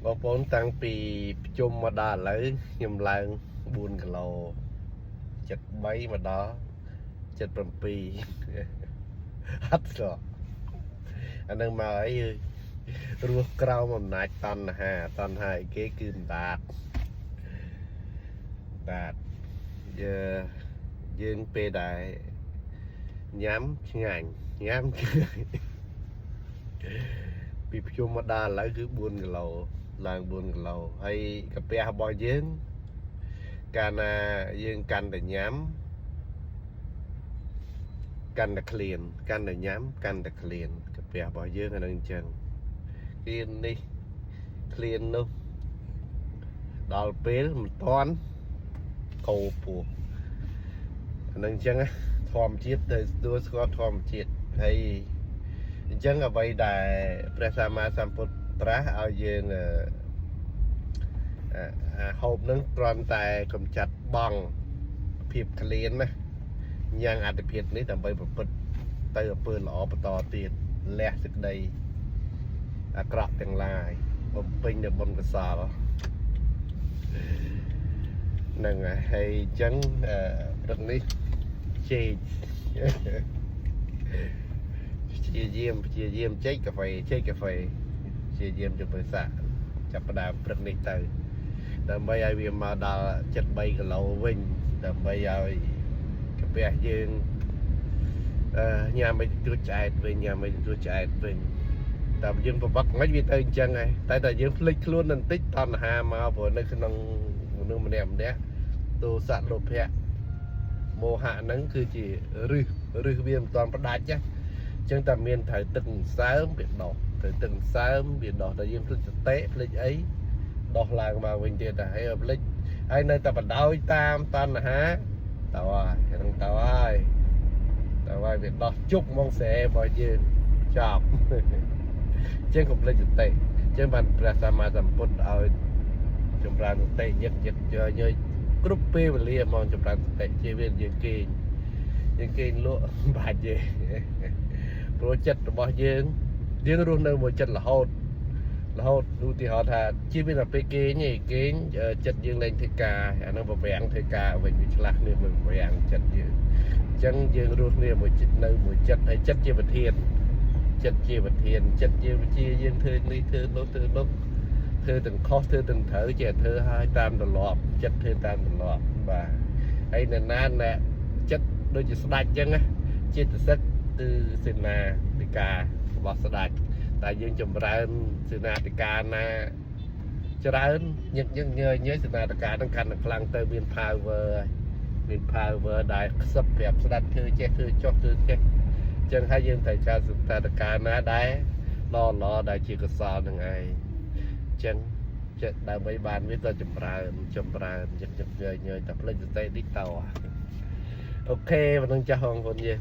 បងប្អូនតាំងពីប្រជុំមកដល់ឥឡូវខ្ញុំឡើង4គីឡូ73មកដល់77ហត់ស្គាល់អានឹងមកអីរស់ក្រោមអំណាចតណ្ហាគេគឺម្ដាតយើងពេលដែលញ៉ាំឆ្ងាញ់ញ៉ាំពីប្រជុំមកដល់ឥឡូវគឺ4គីឡូឡើង4គីឡូហើយកាពះរបស់យើងកាលណាយើងកាន់តែញ៉ាំកាន់តែក្លៀនកាន់តែញ៉ាំកាន់តែក្លៀនកាពះរបស់យើងអានឹងអញ្ចឹងក្លៀននេះក្លៀននោះដល់ពេលមិនតាន់កោពោះអានឹងអញ្ចឹងធម្មជាតិទៅទទួលស្គាល់ធម្មជាតិហើយអញ្ចឹងអ្វីដែលព្រះសម្មាសម្ពុទ្ធត្រាស់ឲ្យយើងហូបនឹងគ្រាន់តែកំចាត់បងភាពក្លៀនណាញ៉ាំងអត្ថិភាពនេះដើម្បីប្រព្រឹត្តទៅអំពើល្អបន្តទៀតលះសេចក្តីអាក្រក់ទាំងឡាយបំពេញនៅបុណ្យកុសលហ្នឹងហើយអញ្ចឹងព្រឹកនេះជេកព្យាយាមចេកកាហ្វេព្យាយាមជំនឿសាចាប់ផ្ដើមព្រឹកនេះទៅដើម្បីឲ្យវាមកដល់73គីឡូវិញដើម្បីឲ្យកាពះយើងញ៉ាំមិនទួចឆ្អែតវិញតែយើងប្រវត្តិមិនវាទៅអញ្ចឹងហើយតែយើងភ្លេចខ្លួនបន្តិចតណ្ហាមកព្រោះនៅក្នុងមនុស្សម្នាក់ទោសៈលោភៈមោហៈហ្នឹងគឺជារឹសវាមិនតាន់ផ្ដាច់ណាអញ្ចឹងតែមានត្រូវទឹកម្សើមវាដោះតែយើងភ្លេចសតិភ្លេចអីដោះឡើងមកវិញទៀតតែហើយភ្លេចហើយនៅតែបដោយតាមតណ្ហាទៅហើយវាដោះជុកមកស្រែរបស់យើងចប់អញ្ចឹងកុំភ្លេចសតិអញ្ចឹងបានព្រះសម្មាសម្ពុទ្ធឲ្យចម្រើនសតិញឹកគ្រប់ពេលវេលាមកចម្រើនសតិជាវាយើងគេងលក់បាច់ទេព្រោះចិត្តរបស់យើងរស់នៅមួយចិត្តរហូតឧទាហរណ៍ថាជាមានតែពេលគេងចិត្តយើងលែងធ្វើការអានឹងប្រវាំងធ្វើការវិញវាឆ្លាស់គ្នាមួយប្រវាំងចិត្តយើងអញ្ចឹងយើងរស់គ្នាមួយចិត្តនៅមួយចិត្តហើយចិត្តជាប្រធានចិត្តជាវិជាយើងធ្វើនេះធ្វើនោះធ្វើទាំងខុសធ្វើទាំងត្រូវជាធ្វើឲ្យតាមទម្លាប់ចិត្តធ្វើតាមទម្លាប់បាទហើយណាចិត្តដូចជាស្ដាច់អញ្ចឹងណាចិត្តសិទ្ធគឺសេនាធិការរបស់ស្ដាច់តែយើងចម្រើនសេនាធិការណាច្រើនញឹកញយសេនាធិការនឹងកាន់តែខ្លាំងទៅមាន power ដែលខ្សឹបប្រាប់ស្ដាច់ធ្វើចេះធ្វើចុះធ្វើចេះអញ្ចឹងហើយយើងត្រូវការសេនាធិការណាដែរល្អដែលជាកុសលនឹងឯងអញ្ចឹងចិត្តដើម្បីបានវាក៏ចម្រើនញឹកញយតែផ្លេចសតិតិចតអូខេមិននឹងចាស់បងប្អូនយើង